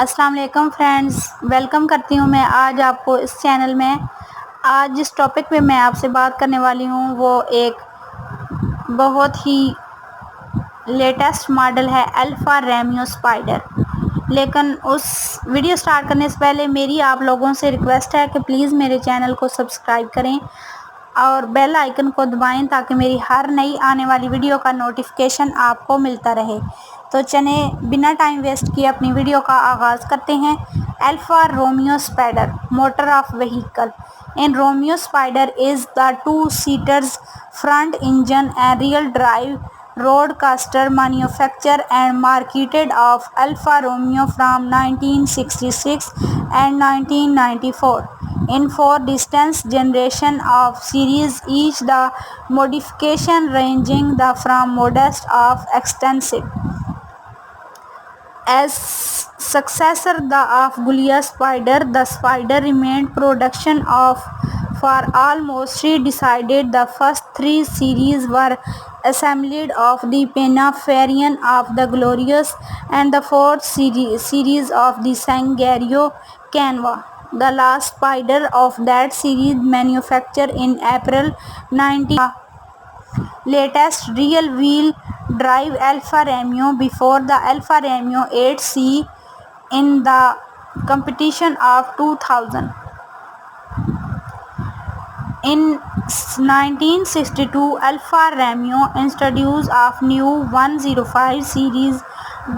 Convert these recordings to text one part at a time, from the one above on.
अस्सलाम वालेकुम friends, welcome करती हूँ मैं आज आपको इस चैनल में। आज जिस टॉपिक पे मैं आपसे बात करने वाली हूँ वो एक बहुत ही लेटेस्ट मॉडल है अल्फ़ा रोमियो स्पाइडर। लेकिन उस वीडियो स्टार्ट करने से पहले मेरी आप लोगों से रिक्वेस्ट है कि प्लीज़ मेरे चैनल को सब्सक्राइब करें और बेल आइकन को दबाएं ताकि मेरी हर नई आने वाली वीडियो का नोटिफिकेशन आपको मिलता रहे। तो चलें बिना टाइम वेस्ट किए अपनी वीडियो का आगाज़ करते हैं। Alfa Romeo Spider motor of vehicle in Romeo Spider is the two seaters front engine and rear drive roadcaster manufactured and marketed of Alfa Romeo from 1966 and 1994 in four distinct generations of series, each the modification ranging from modest of extensive. As successor of Giulia Spider, the Spider remained production of for almost 3 decades. The first 3 series were assembled of the Pininfarina of the Glorious and the fourth series of the Sangario Canva. The last Spider of that series manufactured in April 19. Latest rear-wheel drive Alfa Romeo before the Alfa Romeo 8C in the competition of 2000. In 1962, Alfa Romeo introduced a new 105 series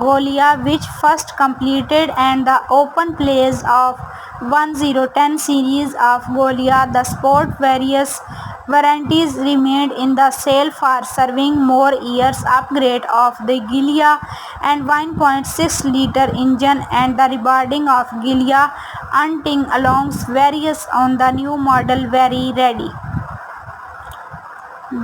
Giulia, which first completed and the open place of 1010 series of Giulia. The sport varieties remained in the sale for serving more years. Upgrade of the Giulia and 1.6-liter engine and the rebranding of Giulia hunting along various on the new model very ready.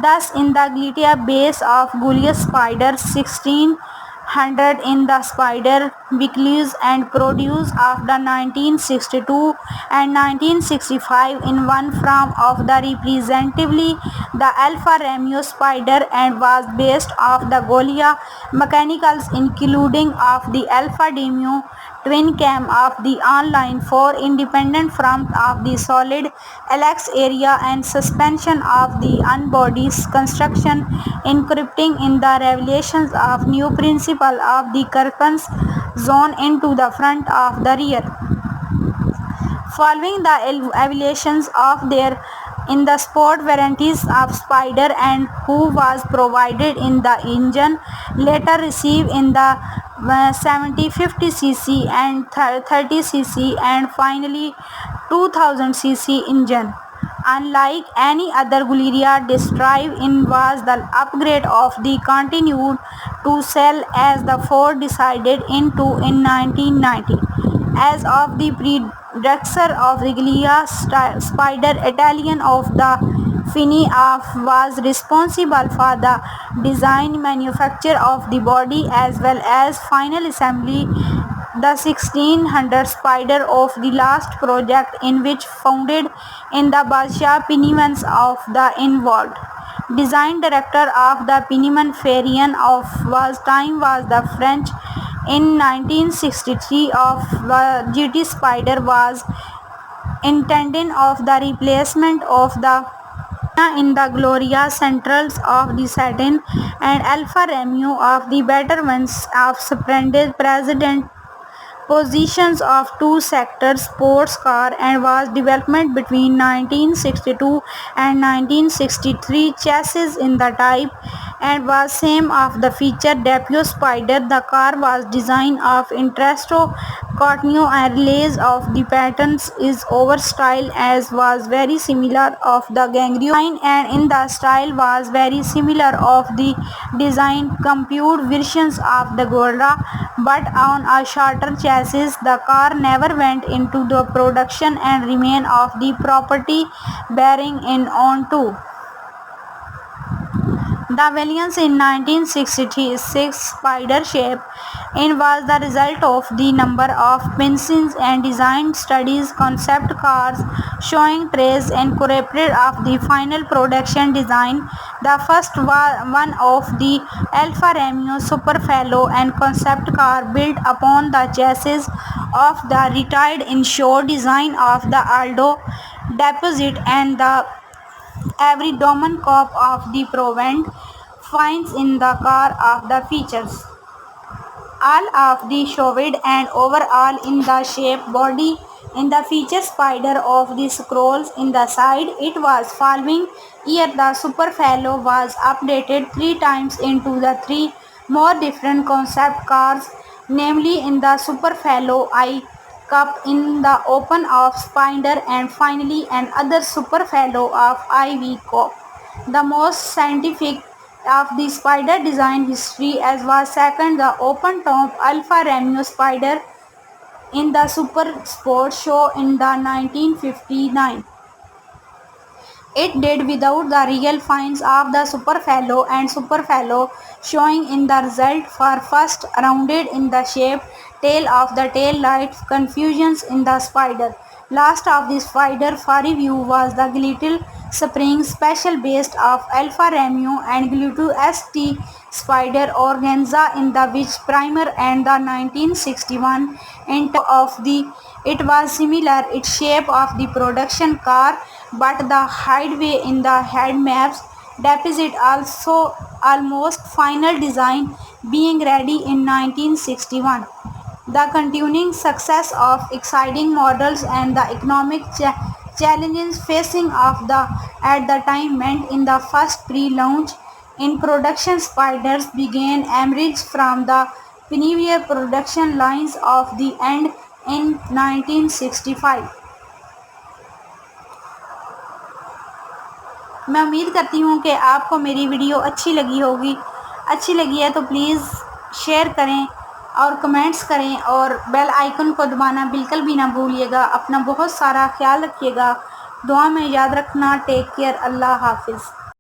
Thus, in the Giulia base of Giulia Spider 1600 in the Spider vehicles and produced after 1962 and 1965 in one form of the representatively the Alfa Romeo Spider and was based off the Giulia mechanicals including of the Alfa Romeo twin cam of the online 4 independent front of the solid LX area and suspension of the unbody construction encrypting in the revelations of new principle of the correspondence zone into the front of the rear. Following the evaluations of their in the sport varieties of Spider and who was provided in the engine later received in the 750cc and 30cc and finally 2000cc engine. Unlike any other Giulia, this drive-in was the upgrade of the continued to sell as the Ford decided into in 1990. As of the predecessor of the Giulia Spider, Italian of the Fini was responsible for the design, manufacture of the body as well as final assembly. The 1600 Spider of the last project in which founded in the Basha Pininfarina of the involved. Design director of the Pininfarina of was the French. In 1963 of the GT Spider was intended of the replacement of the in the Giulia Centrals of the Saturn and Alfa Romeo of the better ones of splendid president positions of two-sector sports car and was developed between 1962 and 1963 chassis in the type and was same of the feature debut Spider. The car was designed of Interestro Cortino and relays of the patterns is over style as was very similar of the Gangrene and in the style was very similar of the design compute versions of the Giulia but on a shorter chassis. The car never went into the production and remained of the property bearing in on to. The variants in 1966 Spider shape in was the result of the number of pencils and design studies concept cars showing trace incorporated of the final production design. The first one of the Alfa Romeo Superfalo and concept car built upon the chassis of the retired inshore design of the Aldo deposit and the every dominant cop of the Provence finds in the car of the features. All of the shrouded and overall in the shape body in the feature spider of the scrolls in the side. It was following year the Superfallo was updated 3 times into the 3 more different concept cars, namely in the Superfallo I Cup, in the Open of Spider, and finally another Superfallo of IV Cup. The most scientific of the spider design history as was second the open top Alfa Romeo Spider in the Super Sport show in the 1959. It did without the real finds of the Superfallo and Superfallo showing in the result for first rounded in the shape tail of the tail light confusions in the spider. Last of the spider for review was the Glittle Spring special based of Alfa Romeo and Glittle ST Spider Organza in the which primer and the 1961 into of the it was similar its shape of the production car, but the hideaway in the head maps deposit also almost final design being ready in 1961. The continuing success of exciting models and the economic challenges facing of the at the time meant in the first pre-launch in production spiders began emerge from the pioneer production lines of the end in 1965. मैं उम्मीद करती हूँ कि आपको मेरी video अच्छी लगी होगी। अच्छी लगी है तो प्लीज़ शेयर करें और कमेंट्स करें और बेल आइकन को दबाना बिल्कुल भी ना भूलिएगा। अपना बहुत सारा ख्याल रखिएगा। दुआ में याद रखना। Take care. अल्लाह हाफिज़।